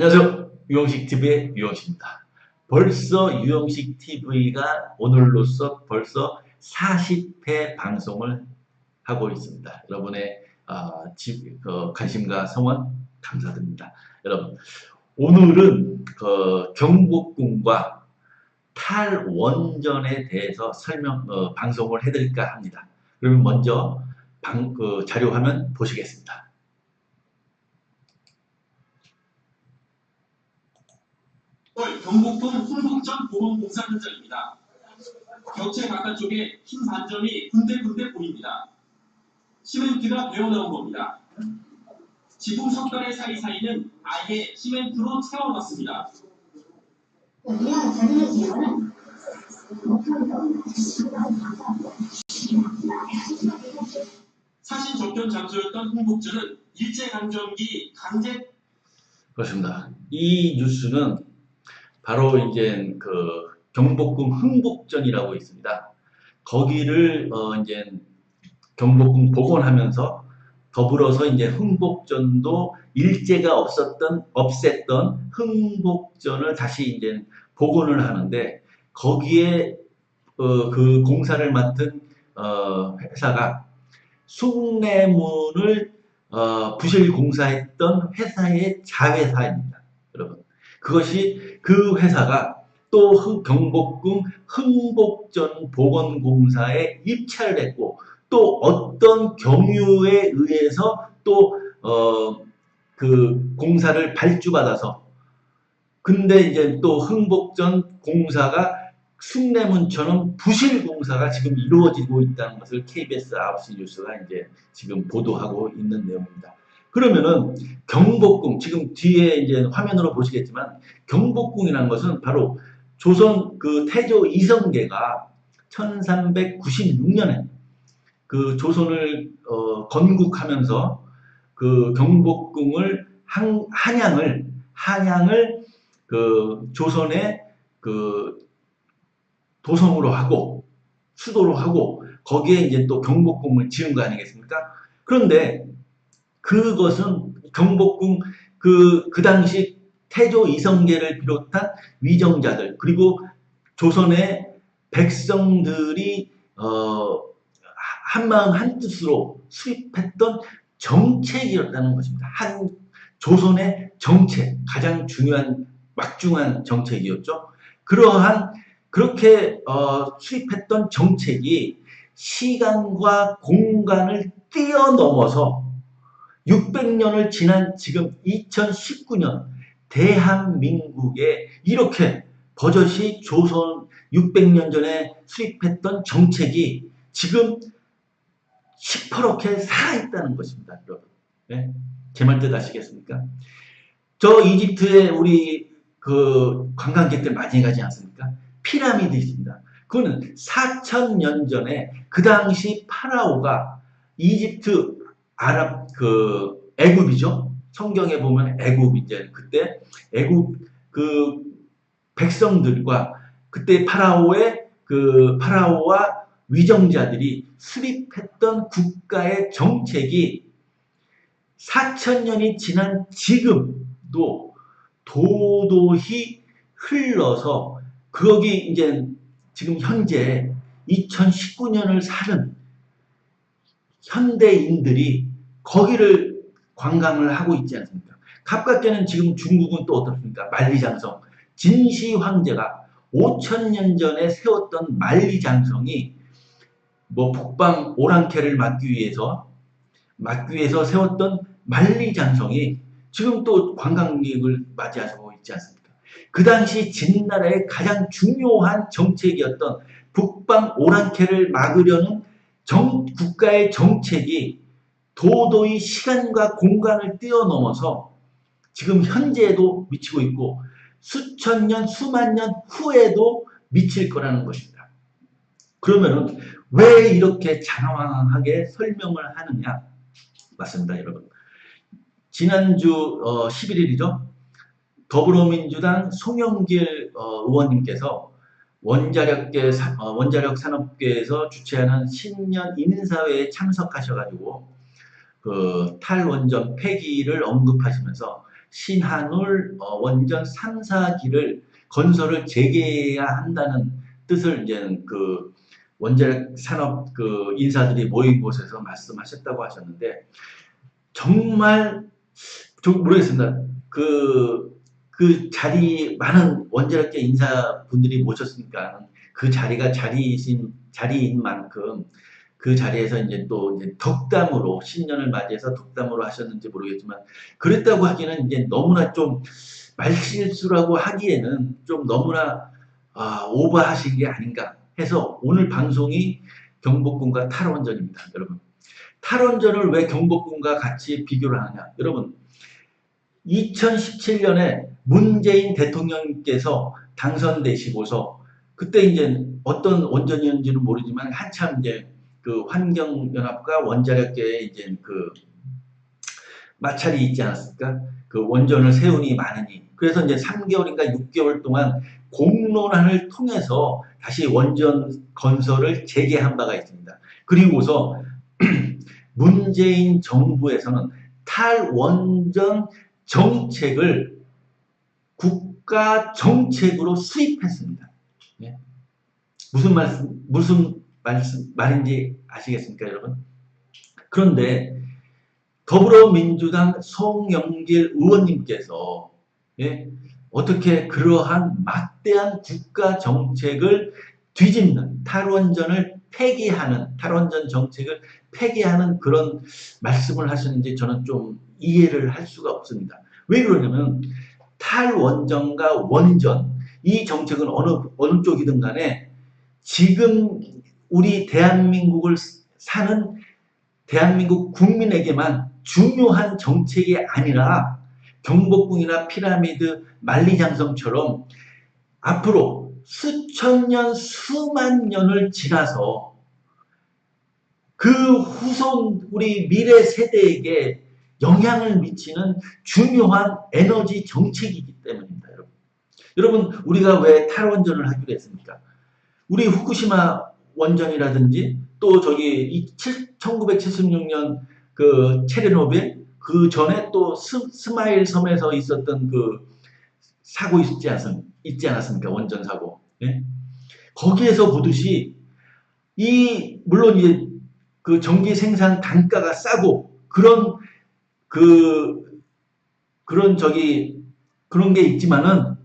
안녕하세요. 유영식TV의 유영식입니다. 벌써 유영식TV가 오늘로써 벌써 40회 방송을 하고 있습니다. 여러분의 관심과 성원 감사드립니다. 여러분, 오늘은 경복궁과 탈원전에 대해서 방송을 해드릴까 합니다. 그러면 먼저 자료 화면 보시겠습니다. 경복궁 흥북전 보건공사 현장입니다. 격체 바깥쪽에 흰 반점이 군데군데 보입니다. 시멘트가 배어나온 겁니다. 지붕 석가래 사이사이는 아예 시멘트로 채워놨습니다. 사신 접견 장소였던 흥북전은 일제강점기 강제 그렇습니다. 이 뉴스는 바로 이제 경복궁 흥복전이라고 있습니다. 거기를 이제 경복궁 복원하면서 더불어서 이제 흥복전도 일제가 없앴던 흥복전을 다시 이제 복원을 하는데 거기에 그 공사를 맡은 회사가 숭례문을 부실 공사했던 회사의 자회사입니다. 여러분, 그것이 그 회사가 또 경복궁 흥복전 복원공사에 입찰을 했고 또 어떤 경유에 의해서 또 그 공사를 발주받아서 근데 이제 또 흥복전 공사가 숭례문처럼 부실 공사가 지금 이루어지고 있다는 것을 KBS 9시 뉴스가 이제 지금 보도하고 있는 내용입니다. 그러면은 경복궁, 지금 뒤에 이제 화면으로 보시겠지만 경복궁이라는 것은 바로 조선 그 태조 이성계가 1396년에 그 조선을 건국하면서 그 경복궁을 한양을 그 조선의 그 도성으로 하고 수도로 하고 거기에 이제 또 경복궁을 지은 거 아니겠습니까? 그런데 그것은 경복궁 그 당시 태조 이성계를 비롯한 위정자들 그리고 조선의 백성들이 한마음 한뜻으로 수립했던 정책이었다는 것입니다. 조선의 정책, 가장 중요한 막중한 정책이었죠. 그렇게 수립했던 정책이 시간과 공간을 뛰어넘어서 600년을 지난 지금 2019년 대한민국에 이렇게 버젓이 조선 600년 전에 수립했던 정책이 지금 시퍼렇게 살아있다는 것입니다. 여러분, 네? 제 말 뜻 아시겠습니까? 저 이집트에 우리 그 관광객들 많이 가지 않습니까? 피라미드 있습니다. 그거는 4000년 전에 그 당시 파라오가 이집트 애굽이죠. 성경에 보면 애굽 이제 그때 애굽 그 백성들과 그때 파라오와 위정자들이 수립했던 국가의 정책이 4000년이 지난 지금도 도도히 흘러서 거기 이제 지금 현재 2019년을 사는 현대인들이 거기를 관광을 하고 있지 않습니까? 가깝게는 지금 중국은 또 어떻습니까? 만리장성. 진시 황제가 5000년 전에 세웠던 만리장성이 뭐 북방 오랑캐를 막기 위해서 세웠던 만리장성이 지금 또 관광객을 맞이하고 있지 않습니까? 그 당시 진나라의 가장 중요한 정책이었던 북방 오랑캐를 막으려는 국가의 정책이 도도히 시간과 공간을 뛰어넘어서 지금 현재에도 미치고 있고 수천 년, 수만 년 후에도 미칠 거라는 것입니다. 그러면은 왜 이렇게 장황하게 설명을 하느냐? 맞습니다, 여러분. 지난주 11일이죠. 더불어민주당 송영길 의원님께서 원자력 산업계에서 주최하는 신년 인사회에 참석하셔가지고 그 탈원전 폐기를 언급하시면서 신한울 원전 3, 4기를 건설을 재개해야 한다는 뜻을 이제 그 원자력 산업 그 인사들이 모인 곳에서 말씀하셨다고 하셨는데 정말 좀 모르겠습니다. 그 자리 많은 원자력계 인사분들이 모셨으니까 그 자리가 자리인 만큼 그 자리에서 이제 또 이제 덕담으로 신년을 맞이해서 덕담으로 하셨는지 모르겠지만 그랬다고 하기는 이제 너무나 좀 말실수라고 하기에는 좀 너무나 오버하신 게 아닌가 해서 오늘 방송이 경복궁과 탈원전입니다, 여러분. 탈원전을 왜 경복궁과 같이 비교를 하느냐, 여러분. 2017년에 문재인 대통령께서 당선되시고서 그때 이제 어떤 원전이었는지는 모르지만 한참 이제 그 환경연합과 원자력계에 이제 그 마찰이 있지 않았을까? 그 원전을 세우니 마느니. 그래서 이제 3개월인가 6개월 동안 공론화를 통해서 다시 원전 건설을 재개한 바가 있습니다. 그리고서 문재인 정부에서는 탈원전 정책을 국가 정책으로 수립했습니다. 예? 무슨 말인지 아시겠습니까, 여러분? 그런데 더불어민주당 송영길 의원님께서 어떻게 그러한 막대한 국가 정책을 뒤집는 탈원전 정책을 폐기하는 그런 말씀을 하시는지 저는 좀 이해를 할 수가 없습니다. 왜 그러냐면 탈원전과 원전 이 정책은 어느 쪽이든 간에 지금 우리 대한민국을 사는 대한민국 국민에게만 중요한 정책이 아니라 경복궁이나 피라미드 만리장성처럼 앞으로 수천 년, 수만 년을 지나서 그 후손 우리 미래 세대에게 영향을 미치는 중요한 에너지 정책이기 때문입니다, 여러분. 여러분, 우리가 왜 탈원전을 하기로 했습니까? 우리 후쿠시마 원전이라든지 또 저기 1976년 그 체르노빌 그 전에 또 스마일 섬에서 있었던 그 사고 있지 않았습니까? 원전 사고. 예? 거기에서 보듯이 물론 이제 그 전기 생산 단가가 싸고 그런 게 있지만은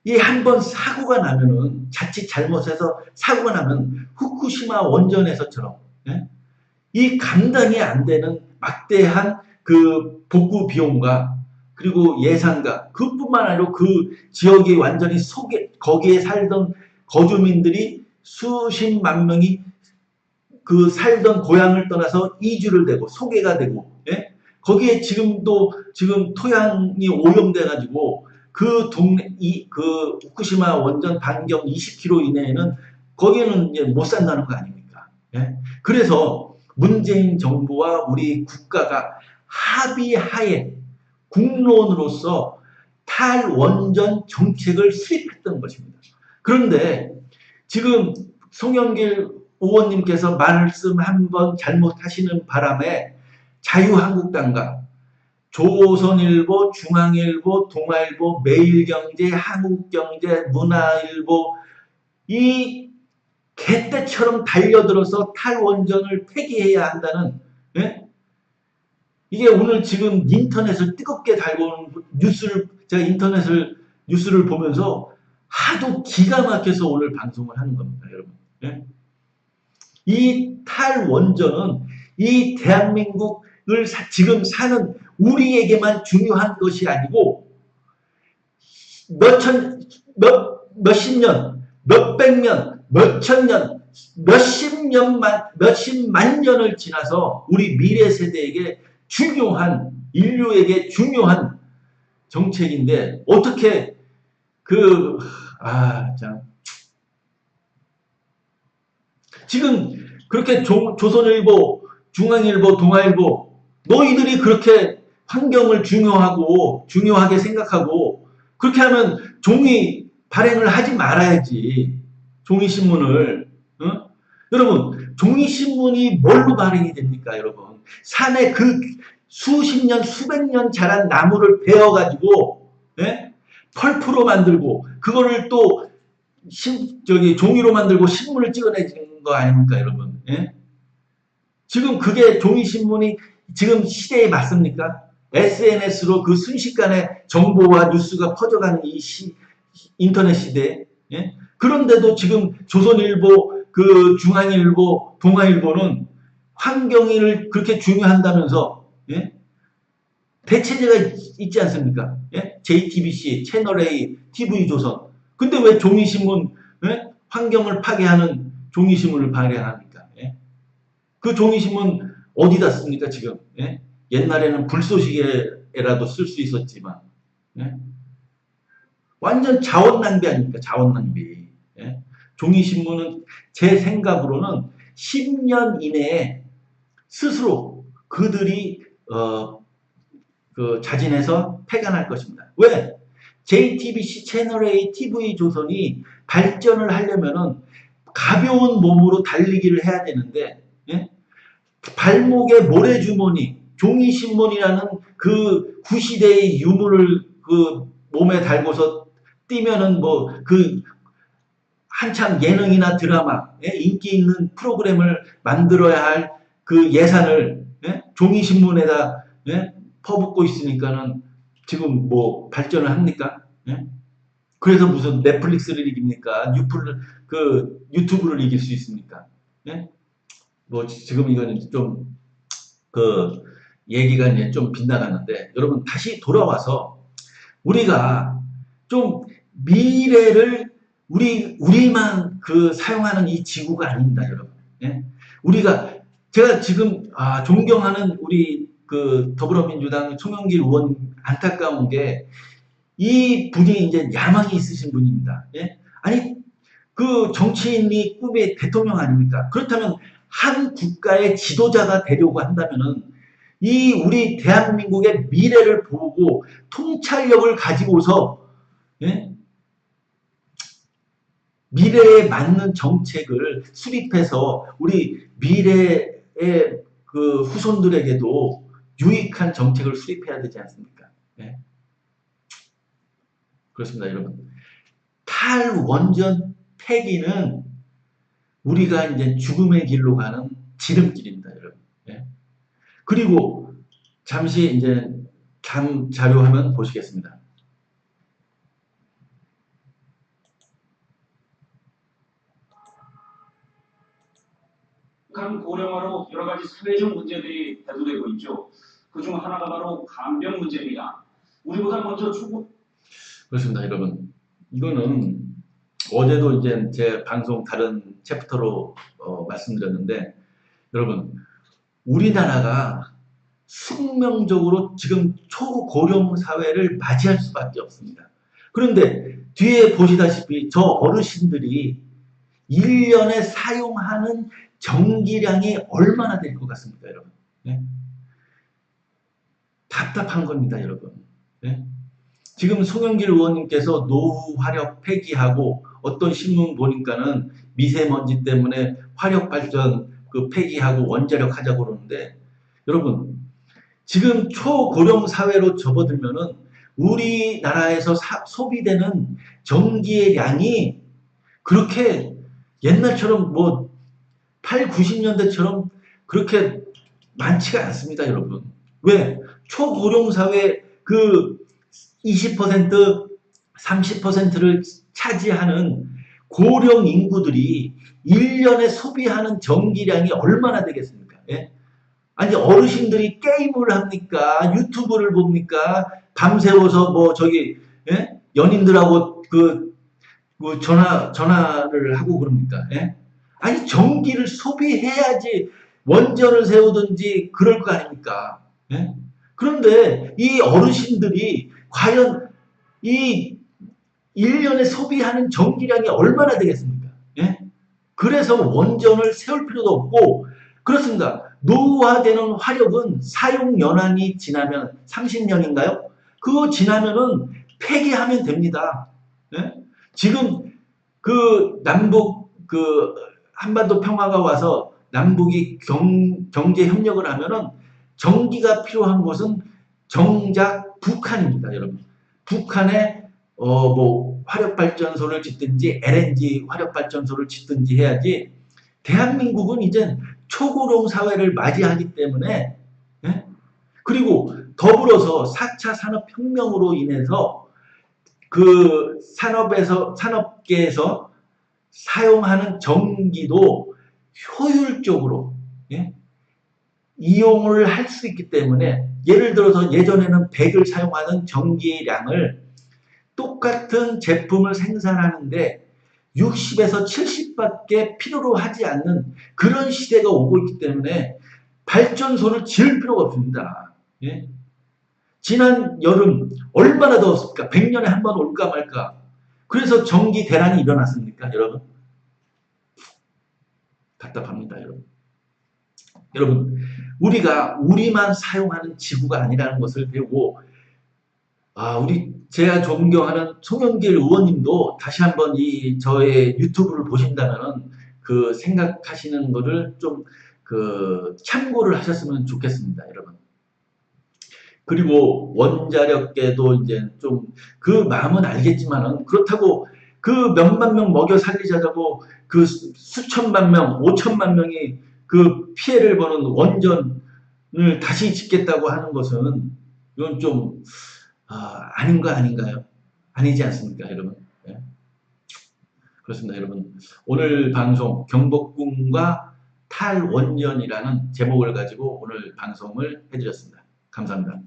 이 한 번 사고가 나면은 자칫 잘못해서 사고가 나면 후쿠시마 원전에서처럼 이 감당이 안 되는 막대한 그 복구 비용과 그리고 예산과 그뿐만 아니라 그 지역이 완전히 거기에 살던 거주민들이 수십만 명이 그 살던 고향을 떠나서 이주를 되고 소개가 되고 거기에 지금 토양이 오염돼 가지고 그 후쿠시마 원전 반경 20km 이내에는 거기는 이제 못 산다는 거 아닙니까? 그래서 문재인 정부와 우리 국가가 합의하에 국론으로서 탈원전 정책을 수립했던 것입니다. 그런데 지금 송영길 의원님께서 말씀 한번 잘못하시는 바람에 자유한국당과 조선일보, 중앙일보, 동아일보, 매일경제, 한국경제, 문화일보 이 개떼처럼 달려들어서 탈원전을 폐기해야 한다는 이게 오늘 지금 인터넷을 뜨겁게 달고 오는 제가 뉴스를 보면서 하도 기가 막혀서 오늘 방송을 하는 겁니다, 여러분. 이 탈원전은 이 대한민국을 지금 사는 우리에게만 중요한 것이 아니고 몇십 년, 몇백 년, 몇천 년, 몇십만 년을 지나서 우리 미래 세대에게 인류에게 중요한 정책인데 어떻게 지금 그렇게 조선일보, 중앙일보, 동아일보 너희들이 그렇게 환경을 중요하게 생각하고 그렇게 하면 종이 발행을 하지 말아야지. 종이신문을. 여러분 종이신문이 뭘로 발행이 됩니까, 여러분? 산에 그 수십 년, 수백 년 자란 나무를 베어가지고, 예? 펄프로 만들고, 그거를 또, 종이로 만들고 신문을 찍어내는 거 아닙니까, 여러분? 예? 지금 그게 종이신문이 지금 시대에 맞습니까? SNS로 그 순식간에 정보와 뉴스가 퍼져가는 이 인터넷 시대에, 예? 그런데도 지금 조선일보, 그 중앙일보, 동아일보는 환경을 그렇게 중요한다면서, 예? 대체제가 있지 않습니까? 예? JTBC, 채널A, TV조선. 근데 왜 종이신문, 예? 환경을 파괴하는 종이신문을 발행합니까? 예? 그 종이신문 어디다 씁니까, 지금? 예? 옛날에는 불쏘시개라도 쓸 수 있었지만, 예? 완전 자원 낭비 아닙니까? 자원 낭비. 예? 종이신문은 제 생각으로는 10년 이내에 스스로 그들이 자진해서 폐간할 것입니다. 왜? JTBC, 채널A, TV조선이 발전을 하려면은 가벼운 몸으로 달리기를 해야 되는데, 예? 발목에 모래주머니, 종이신문이라는 그 구시대의 유물을 그 몸에 달고서 뛰면은 한참 예능이나 드라마, 예? 인기 있는 프로그램을 만들어야 할 그 예산을, 예? 종이신문에다, 예? 퍼붓고 있으니까는 지금 발전을 합니까? 예? 그래서 무슨 넷플릭스를 이깁니까? 유튜브를 이길 수 있습니까? 예? 지금 이거는 좀 얘기가 이제 좀 빗나갔는데, 여러분 다시 돌아와서 우리가 좀 미래를 우리만 사용하는 이 지구가 아닙니다, 여러분. 예? 제가 지금 존경하는 우리 더불어민주당 송영길 의원 안타까운 게, 이 분이 이제 야망이 있으신 분입니다. 예? 아니, 정치인이 꿈의 대통령 아닙니까? 그렇다면 한 국가의 지도자가 되려고 한다면은 우리 대한민국의 미래를 보고 통찰력을 가지고서, 예? 미래에 맞는 정책을 수립해서 우리 미래의 후손들에게도 유익한 정책을 수립해야 되지 않습니까? 예? 그렇습니다, 여러분. 탈원전 폐기는 우리가 이제 죽음의 길로 가는 지름길입니다, 여러분. 예? 그리고 잠시 이제 자료 화면 보시겠습니다. 고령화로 여러 가지 사회적 문제들이 대두되고 있죠. 그중 하나가 바로 간병 문제입니다. 우리보다 먼저 그렇습니다, 여러분. 이거는 어제도 이제 제 방송 다른 챕터로 말씀드렸는데, 여러분, 우리나라가 숙명적으로 지금 초고령 사회를 맞이할 수밖에 없습니다. 그런데 뒤에 보시다시피 저 어르신들이 1년에 사용하는 전기량이 얼마나 될 것 같습니까, 여러분? 네? 답답한 겁니다, 여러분. 네? 지금 송영길 의원님께서 노후 화력 폐기하고, 어떤 신문 보니까는 미세먼지 때문에 화력 발전 폐기하고 원자력 하자고 그러는데, 여러분, 지금 초고령 사회로 접어들면은 우리나라에서 소비되는 전기의 양이 그렇게 옛날처럼 8, 90년대처럼 그렇게 많지가 않습니다, 여러분. 왜? 초고령 사회 20%, 30%를 차지하는 고령 인구들이 1년에 소비하는 전기량이 얼마나 되겠습니까? 예? 아니, 어르신들이 게임을 합니까? 유튜브를 봅니까? 밤새워서 예? 연인들하고 전화를 하고 그럽니까? 예? 아니, 전기를 소비해야지 원전을 세우든지 그럴 거 아닙니까? 예? 그런데 이 어르신들이 과연 이 1년에 소비하는 전기량이 얼마나 되겠습니까? 예? 그래서 원전을 세울 필요도 없고, 그렇습니다. 노후화되는 화력은 사용 연한이 지나면 30년인가요? 그거 지나면은 폐기하면 됩니다. 예? 지금 남북 한반도 평화가 와서 남북이 경제 협력을 하면은 전기가 필요한 곳은 정작 북한입니다, 여러분. 북한에 뭐 화력발전소를 짓든지 LNG 화력발전소를 짓든지 해야지. 대한민국은 이제 초고령 사회를 맞이하기 때문에, 예? 그리고 더불어서 4차 산업혁명으로 인해서 그 산업계에서 사용하는 전기도 효율적으로, 예? 이용을 할 수 있기 때문에, 예를 들어서 예전에는 100을 사용하는 전기량을 똑같은 제품을 생산하는데 60에서 70밖에 필요로 하지 않는 그런 시대가 오고 있기 때문에 발전소를 지을 필요가 없습니다. 예? 지난 여름 얼마나 더웠습니까? 100년에 한 번 올까 말까. 그래서 전기 대란이 일어났습니까, 여러분? 답답합니다, 여러분. 여러분, 우리가 우리만 사용하는 지구가 아니라는 것을 배우고, 제가 존경하는 송영길 의원님도 다시 한번 저의 유튜브를 보신다면 그 생각하시는 거를 좀 참고를 하셨으면 좋겠습니다, 여러분. 그리고 원자력계도 이제 좀 그 마음은 알겠지만은, 그렇다고 그 몇만 명 먹여 살리자고 그 수천만 명, 5천만 명이 그 피해를 보는 원전을 다시 짓겠다고 하는 것은 이건 좀 아닌 거 아닌가요? 아니지 않습니까, 여러분? 네. 그렇습니다, 여러분. 오늘 방송 경복궁과 탈원전이라는 제목을 가지고 오늘 방송을 해드렸습니다. 감사합니다.